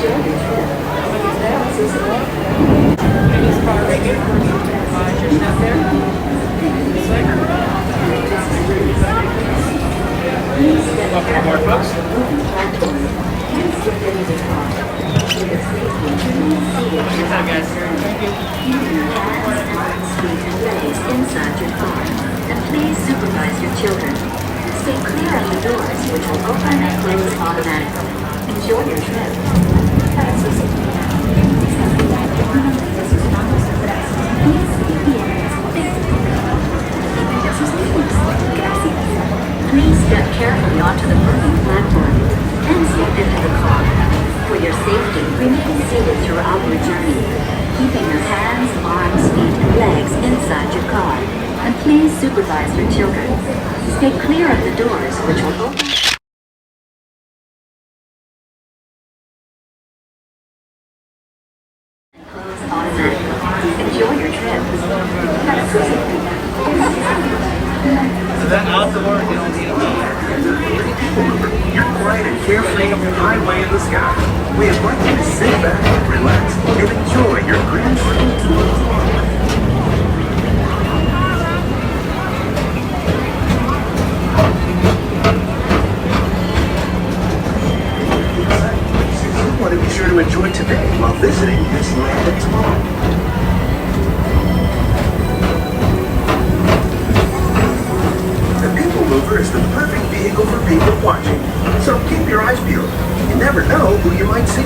Welcome aboard, folks. Hi, guys. Thank you. Inside your car, and please supervise your children. Stay clear of the doors, which will open and close automatically. Enjoy your trip. Please step carefully onto the moving platform and step into the car. For your safety, remain seated throughout your journey, keeping your hands, arms, feet, and legs inside your car. And please supervise your children. Stay clear of the doors, which will open and close automatically. Enjoy your trip. Is that outdoor? You don't need a key. You're quiet and carefree high way in the sky. We invite you to sit back, relax, and enjoy your grand train tour. You want to be sure to enjoy today while visiting this land of tomorrow. Mover is the perfect vehicle for people watching, so keep your eyes peeled. You never know who you might see.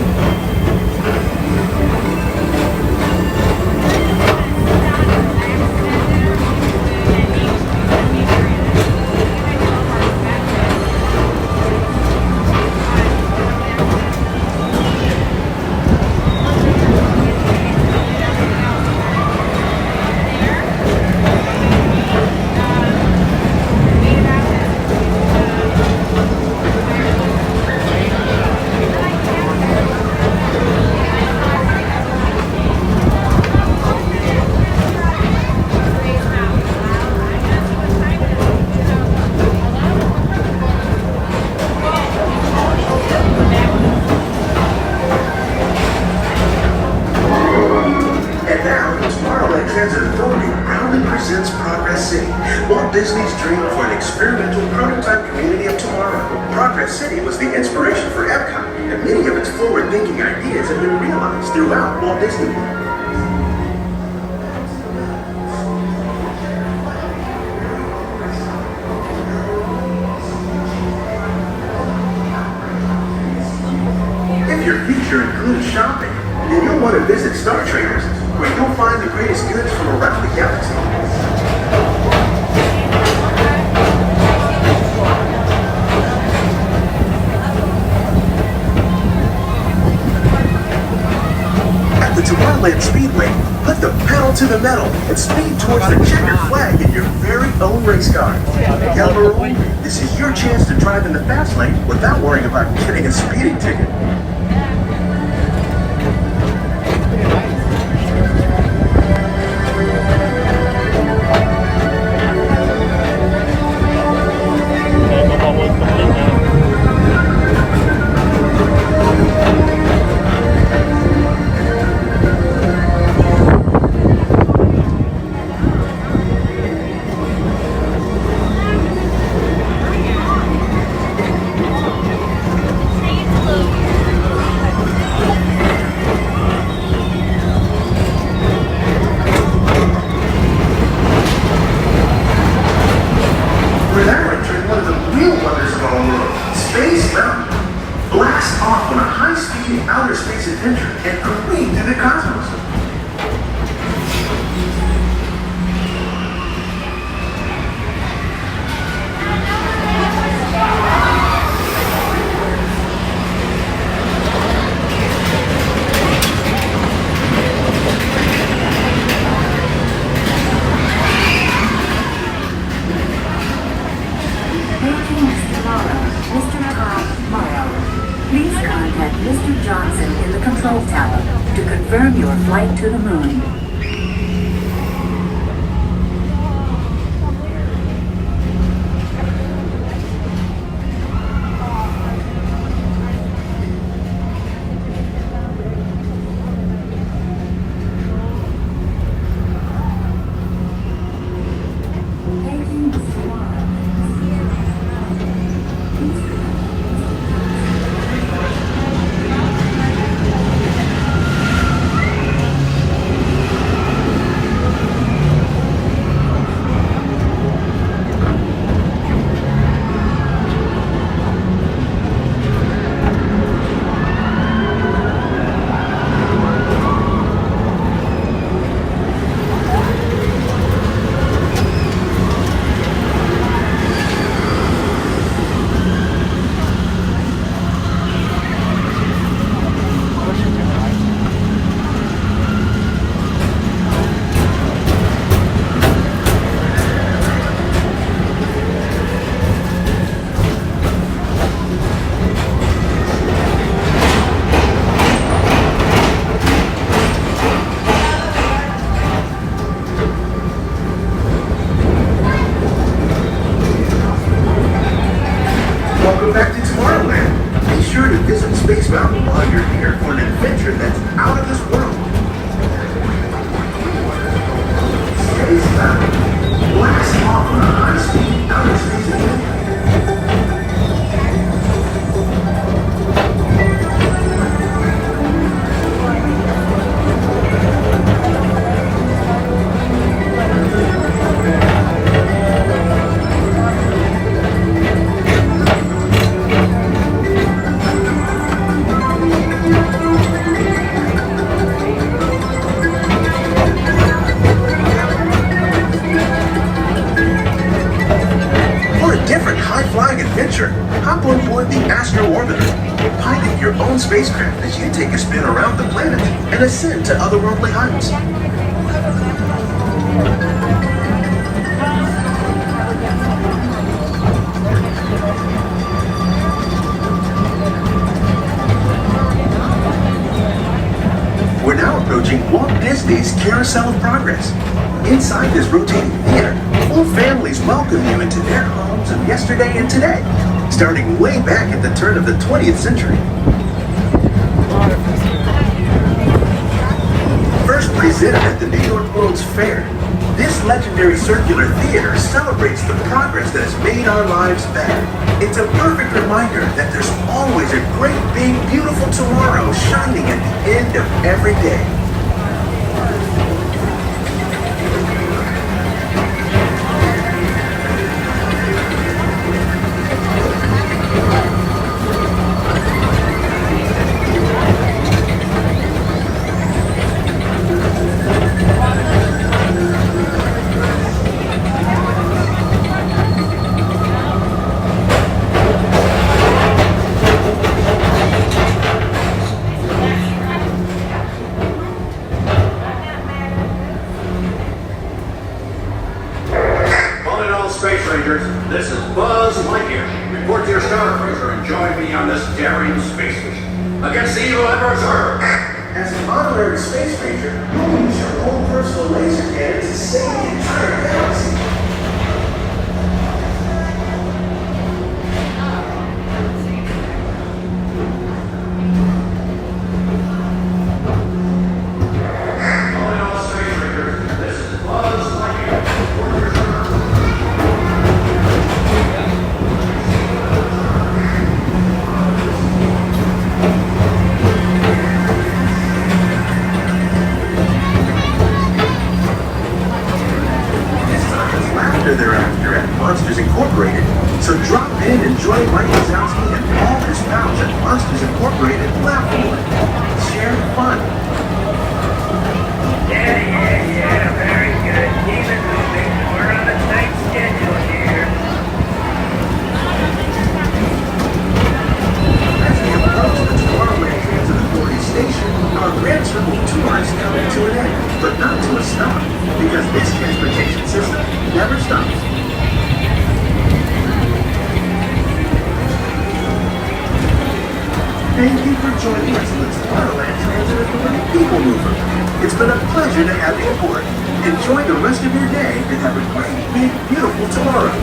Walt Disney's dream for an experimental prototype community of tomorrow. Progress City was the inspiration for Epcot, and many of its forward-thinking ideas have been realized throughout Walt Disney World. If your future includes shopping, then you'll want to visit Star Traders, where you'll find the greatest goods from around the galaxy. Tomorrowland Speedway, put the pedal to the metal and speed towards the checker flag in your very own race car. Darryl, this is your chance to drive in the fast lane without worrying about getting a speeding ticket. Outer space adventure and careen through the cosmos. Please contact Mr. Johnson in the control tower to confirm your flight to the moon. while you're here for an adventure that's out of this world. Space Mountain. Blast off on a high-speed outer space adventure. Adventure, hop on board the Astro Orbiter. Pilot your own spacecraft as you take a spin around the planet and ascend to otherworldly heights. We're now approaching Walt Disney's Carousel of Progress. Inside this rotating theater, full families welcome you into their homes of yesterday and today, starting way back at the turn of the 20th century. First presented at the New York World's Fair, this legendary circular theater celebrates the progress that has made our lives better. It's a perfect reminder that there's always a great, big, beautiful tomorrow shining at the end of every day. This is Buzz Lightyear. Report to your star cruiser and join me on this daring space mission against the evil Emperor's Earth. As an honorary space ranger, you'll use your own personal laser cannon to save the entire galaxy. So drop in and join Mike Wazowski and all his pals at Monsters Incorporated Laugh Award. Share the fun. Yeah, very good. Keep it moving. We're on a tight schedule here. As we approach the Tomorrowland Transit Authority station, our Grand Circle tour is coming to an end, but not to a stop, because this transportation system never stops. Thank you for joining us in the Tomorrowland Transit Authority People Mover. It's been a pleasure to have you aboard. Enjoy the rest of your day and have a great, big, beautiful tomorrow.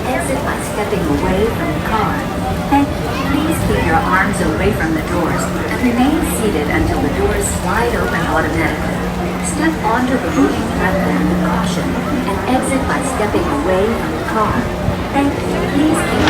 Exit by stepping away from the car. Thank you. Please keep your arms away from the doors and remain seated until the doors slide open automatically. Step onto the moving platform with caution and exit by stepping away from the car. Thank you. Please keep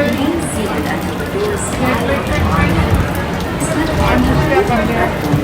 remain seated until the doors slide open automatically. Step onto the moving platform